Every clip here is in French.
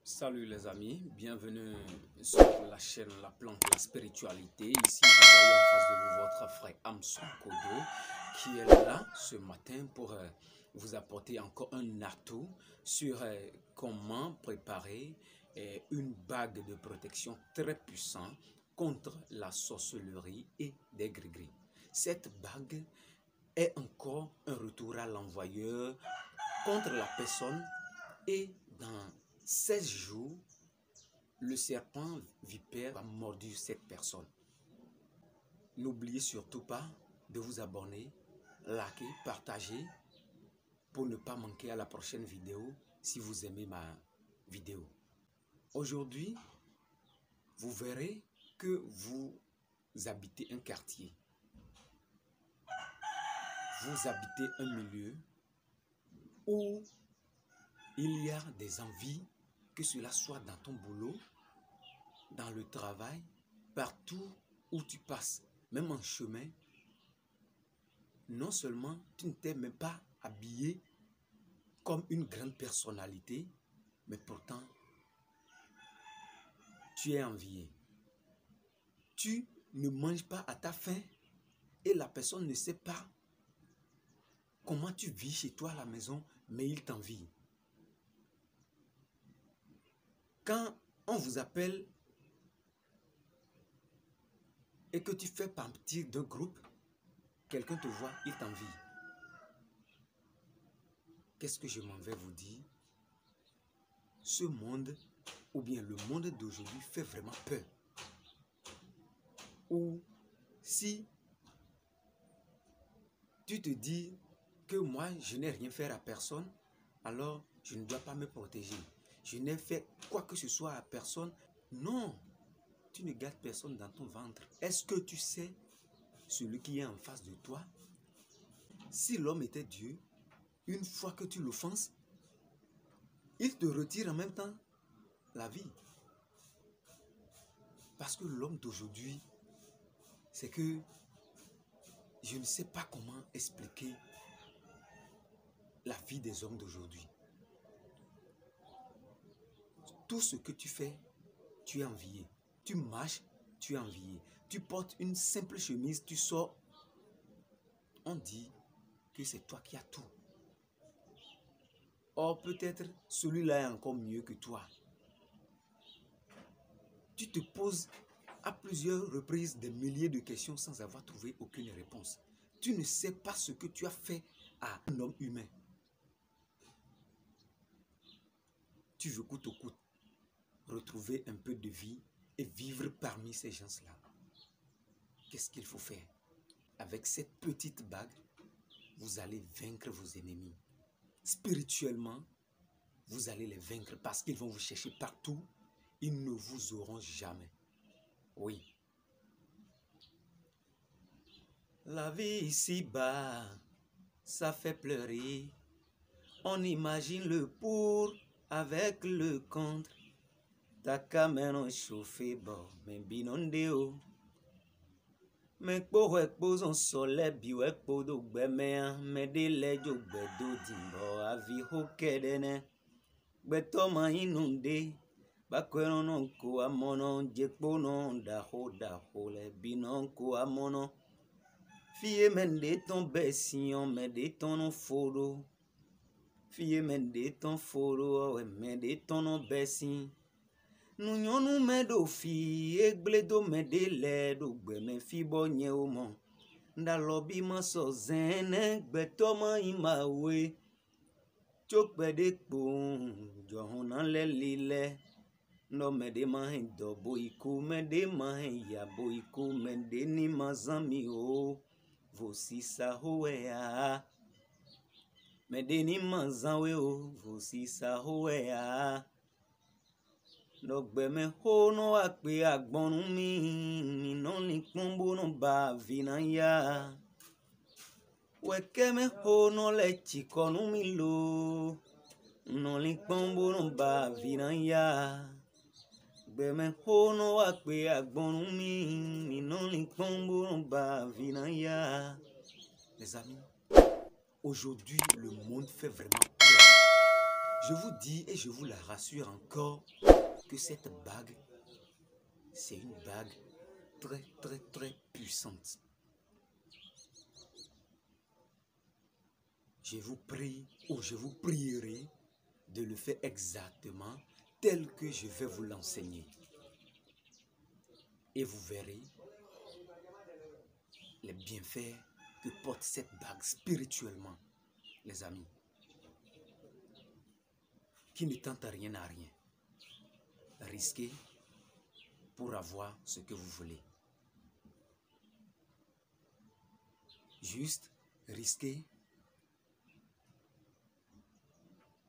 Salut les amis, bienvenue sur la chaîne La Plante, la spiritualité. Ici, vous voyez en face de vous votre frère Amson Kodo qui est là ce matin pour vous apporter encore un atout sur comment préparer une bague de protection très puissante contre la sorcellerie et des gris-gris. Cette bague est encore un retour à l'envoyeur contre la personne et dans 16 jours, le serpent vipère va mordu cette personne. N'oubliez surtout pas de vous abonner, liker, partager pour ne pas manquer à la prochaine vidéo si vous aimez ma vidéo. Aujourd'hui, vous verrez que vous habitez un quartier. Vous habitez un milieu où il y a des envies, que cela soit dans ton boulot, dans le travail, partout où tu passes, même en chemin. Non seulement tu ne t'es même pas habillé comme une grande personnalité, mais pourtant tu es envié. Tu ne manges pas à ta faim et la personne ne sait pas comment tu vis chez toi à la maison, mais il t'envie. Quand on vous appelle et que tu fais partie d'un groupe, quelqu'un te voit, il t'envie. Qu'est-ce que je m'en vais vous dire? Ce monde, ou bien le monde d'aujourd'hui, fait vraiment peur. Ou si tu te dis que moi, je n'ai rien fait à personne, alors je ne dois pas me protéger. Je n'ai fait quoi que ce soit à personne. Non, tu ne gardes personne dans ton ventre. Est-ce que tu sais celui qui est en face de toi? Si l'homme était Dieu, une fois que tu l'offenses, il te retire en même temps la vie. Parce que l'homme d'aujourd'hui, c'est que je ne sais pas comment expliquer la vie des hommes d'aujourd'hui. Tout ce que tu fais, tu es envié. Tu marches, tu es envié. Tu portes une simple chemise, tu sors. On dit que c'est toi qui as tout. Or, peut-être celui-là est encore mieux que toi. Tu te poses à plusieurs reprises des milliers de questions sans avoir trouvé aucune réponse. Tu ne sais pas ce que tu as fait à un homme humain. Tu veux coûte que coûte retrouver un peu de vie et vivre parmi ces gens-là. Qu'est-ce qu'il faut faire? Avec cette petite bague, vous allez vaincre vos ennemis. Spirituellement, vous allez les vaincre parce qu'ils vont vous chercher partout. Ils ne vous auront jamais. Oui. La vie ici-bas, ça fait pleurer. On imagine le pour avec le contre. Ta caméra chauffée, bon, mais binondéo. Mais pour exposer soleil, bio expodo gbemea, mais des lejo bedo dimbo, avi hokedene. Betoma inunde, bakwerono ko amono, jekpono, daho, le binon ko amono. Fie mende ton bession, mende ton fodo. Fie mende ton fodo, mende ton bessin. Nous nyɔnu me ɖo fi egble me ɖe le ɖo gbeme fi bɔ nye wo mɔ ndalɔbi me sɔ zɛ ne gbetɔ me yi ma woe tso kpe ɖe kpo dzɔhuna le li le nɔ me ɖe ma hɛ dɔ boyiko me ɖe ma hɛ ya boyiko me ɖe ni ma zã mi o vosisa hoea me ɖe ni ma zã we o vosisa hoea. Nɔgbe me ho no akpe agbɔnu mi no ni kpɔmbo no ba vina ya weke me ho no le tsikɔnu mi lo no ni kpɔmbo no ba vina ya gbe me ho no akpe agbɔnu mi no ni kpɔmbo no ba vina ya. Les amis, aujourd'hui le monde fait vraiment peur. Je vous dis et je vous la rassure encore que cette bague, c'est une bague très, très, très puissante. Je vous prie ou je vous prierai de le faire exactement tel que je vais vous l'enseigner. Et vous verrez les bienfaits que porte cette bague spirituellement, les amis, qui ne tente rien à rien. Risquez pour avoir ce que vous voulez. Juste risquez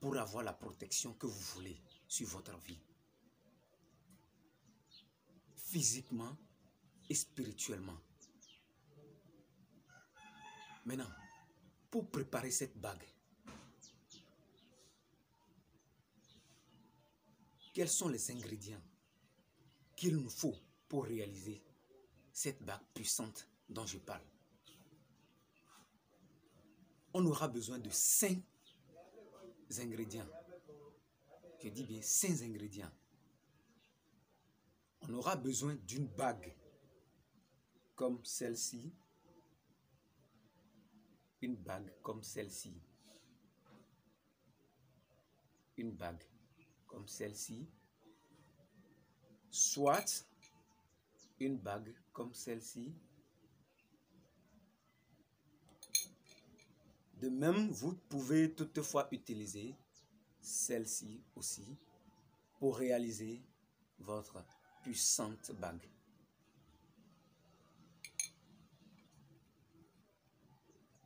pour avoir la protection que vous voulez sur votre vie. Physiquement et spirituellement. Maintenant, pour préparer cette bague, quels sont les ingrédients qu'il nous faut pour réaliser cette bague puissante dont je parle? On aura besoin de 5 ingrédients. Je dis bien 5 ingrédients. On aura besoin d'une bague comme celle-ci. Une bague comme celle-ci. Une bague comme celle-ci. Soit une bague comme celle-ci. De même, vous pouvez toutefois utiliser celle-ci aussi pour réaliser votre puissante bague.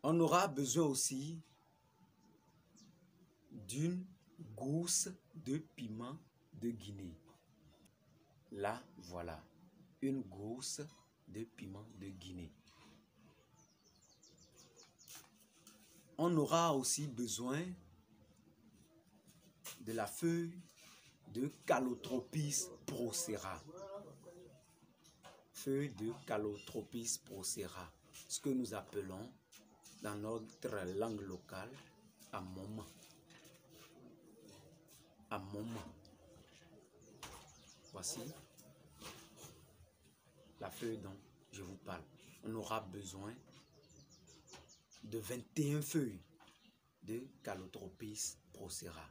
On aura besoin aussi d'une gousse de piment de Guinée. Là, voilà, une gousse de piment de Guinée. On aura aussi besoin de la feuille de Calotropis procera. Feuille de Calotropis procera, ce que nous appelons dans notre langue locale amoma. Amoma. Voici la feuille dont je vous parle. On aura besoin de 21 feuilles de Calotropis procera.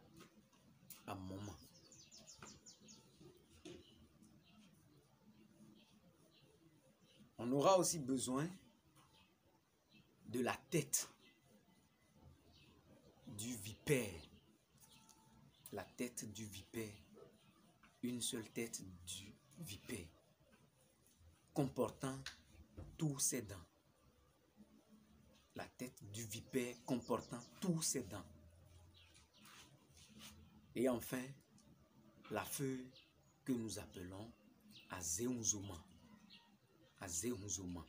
Amoma. On aura aussi besoin de la tête du vipère. La tête du vipère. Une seule tête du vipère comportant tous ses dents. La tête du vipère comportant tous ses dents. Et enfin, la feuille que nous appelons Azéonzoma. Azéonzoma.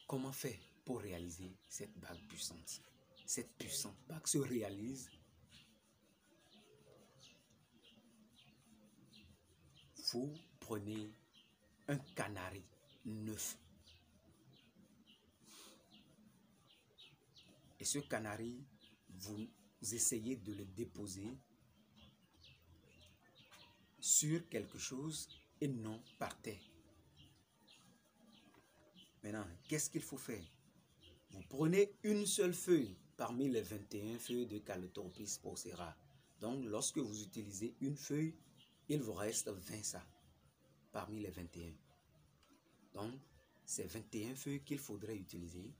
Comment faire pour réaliser cette bague puissante? Cette puissante bague se réalise. Vous prenez un canari neuf. Et ce canari, vous essayez de le déposer sur quelque chose et non par terre. Maintenant, qu'est-ce qu'il faut faire? Vous prenez une seule feuille parmi les 21 feuilles de Calotropis procera. Donc, lorsque vous utilisez une feuille, il vous reste 20 ça parmi les 21. Donc, c'est 21 feuilles qu'il faudrait utiliser.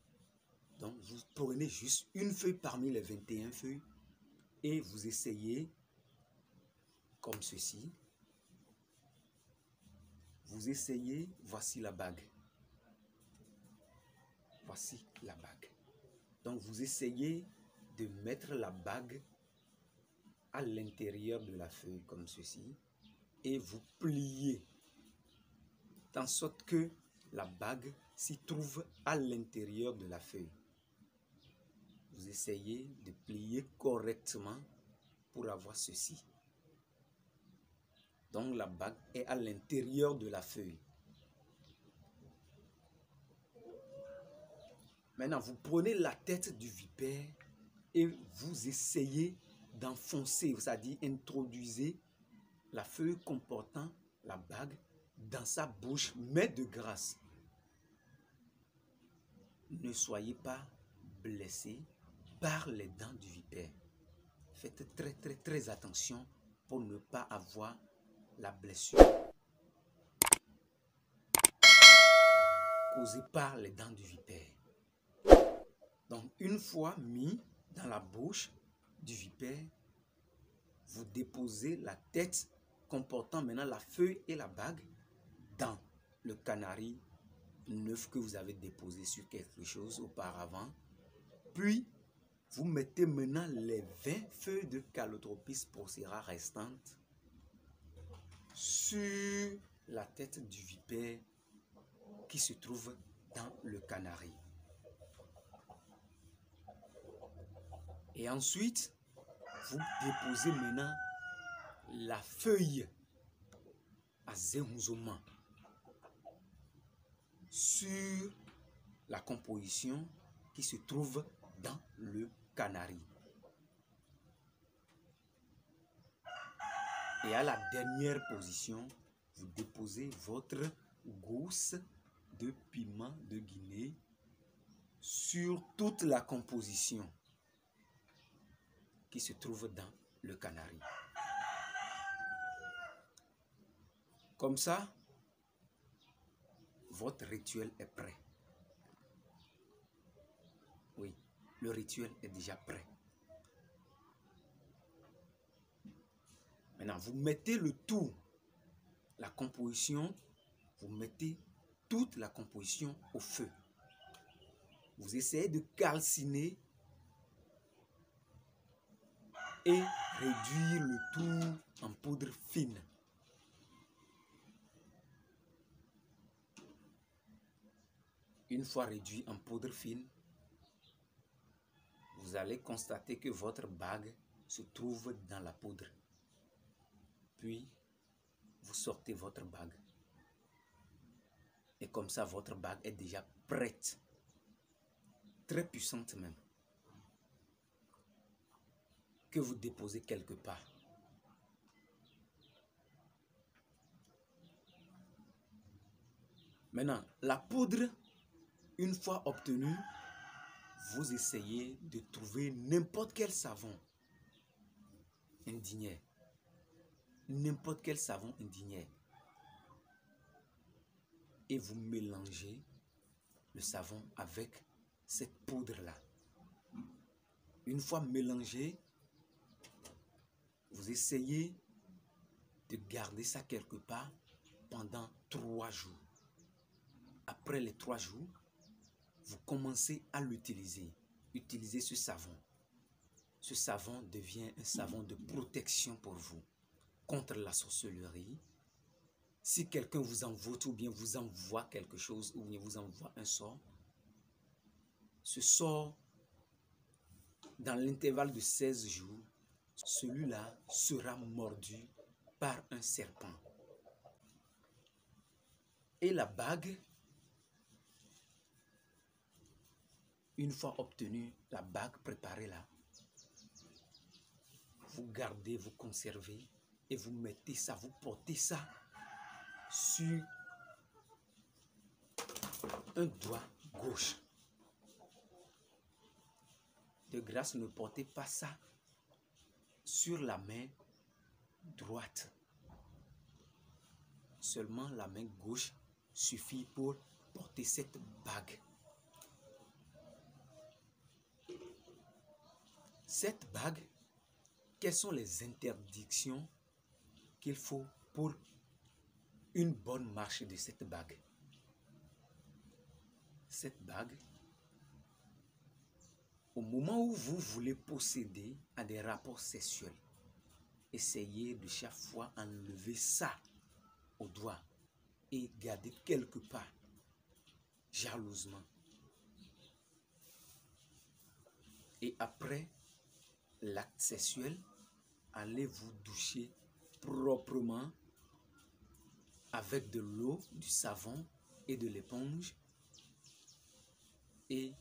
Donc, vous prenez juste une feuille parmi les 21 feuilles et vous essayez comme ceci. Vous essayez, voici la bague. Voici la bague. Donc, vous essayez de mettre la bague à l'intérieur de la feuille comme ceci et vous pliez en sorte que la bague s'y trouve à l'intérieur de la feuille. Vous essayez de plier correctement pour avoir ceci. Donc la bague est à l'intérieur de la feuille. Maintenant, vous prenez la tête du vipère et vous essayez d'enfoncer, c'est-à-dire introduisez la feuille comportant la bague dans sa bouche, mais de grâce. Ne soyez pas blessé par les dents du vipère. Faites très attention pour ne pas avoir la blessure causée par les dents du vipère. Donc, une fois mis dans la bouche du vipère, vous déposez la tête comportant maintenant la feuille et la bague dans le canari neuf que vous avez déposé sur quelque chose auparavant. Puis, vous mettez maintenant les 20 feuilles de Calotropis procera restantes sur la tête du vipère qui se trouve dans le canari. Et ensuite, vous déposez maintenant la feuille à Zéhouzoma sur la composition qui se trouve dans le canari. Et à la dernière position, vous déposez votre gousse de piment de Guinée sur toute la composition qui se trouve dans le canari. Comme ça, votre rituel est prêt. Oui, le rituel est déjà prêt. Maintenant, vous mettez le tout, la composition, vous mettez toute la composition au feu. Vous essayez de calciner et réduire le tout en poudre fine. Une fois réduit en poudre fine, vous allez constater que votre bague se trouve dans la poudre. Puis, vous sortez votre bague. Et comme ça, votre bague est déjà prête. Très puissante même. Que vous déposez quelque part. Maintenant, la poudre, une fois obtenue, vous essayez de trouver n'importe quel savon indigné. N'importe quel savon indigné. Et vous mélangez le savon avec cette poudre-là. Une fois mélangé, vous essayez de garder ça quelque part pendant 3 jours. Après les 3 jours, vous commencez à l'utiliser. Utilisez ce savon. Ce savon devient un savon de protection pour vous contre la sorcellerie. Si quelqu'un vous envoûte ou bien vous envoie quelque chose ou bien vous envoie un sort, ce sort, dans l'intervalle de 16 jours, celui-là sera mordu par un serpent. Et la bague, une fois obtenue, la bague préparée là, vous gardez, vous conservez et vous mettez ça, vous portez ça sur un doigt gauche. De grâce, ne portez pas ça sur la main droite. Seulement la main gauche suffit pour porter cette bague. Cette bague, quelles sont les interdictions qu'il faut pour une bonne marche de cette bague? Cette bague, au moment où vous voulez posséder à des rapports sexuels, essayez de chaque fois enlever ça au doigt et garder quelque part, jalousement. Et après l'acte sexuel, allez vous doucher proprement avec de l'eau, du savon et de l'éponge. Et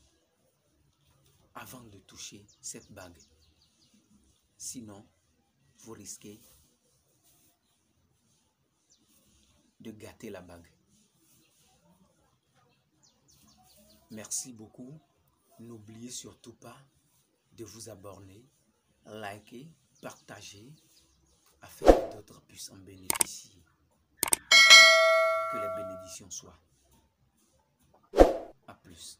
avant de toucher cette bague. Sinon, vous risquez de gâter la bague. Merci beaucoup. N'oubliez surtout pas de vous abonner, liker, partager, afin que d'autres puissent en bénéficier. Que les bénédictions soient. À plus.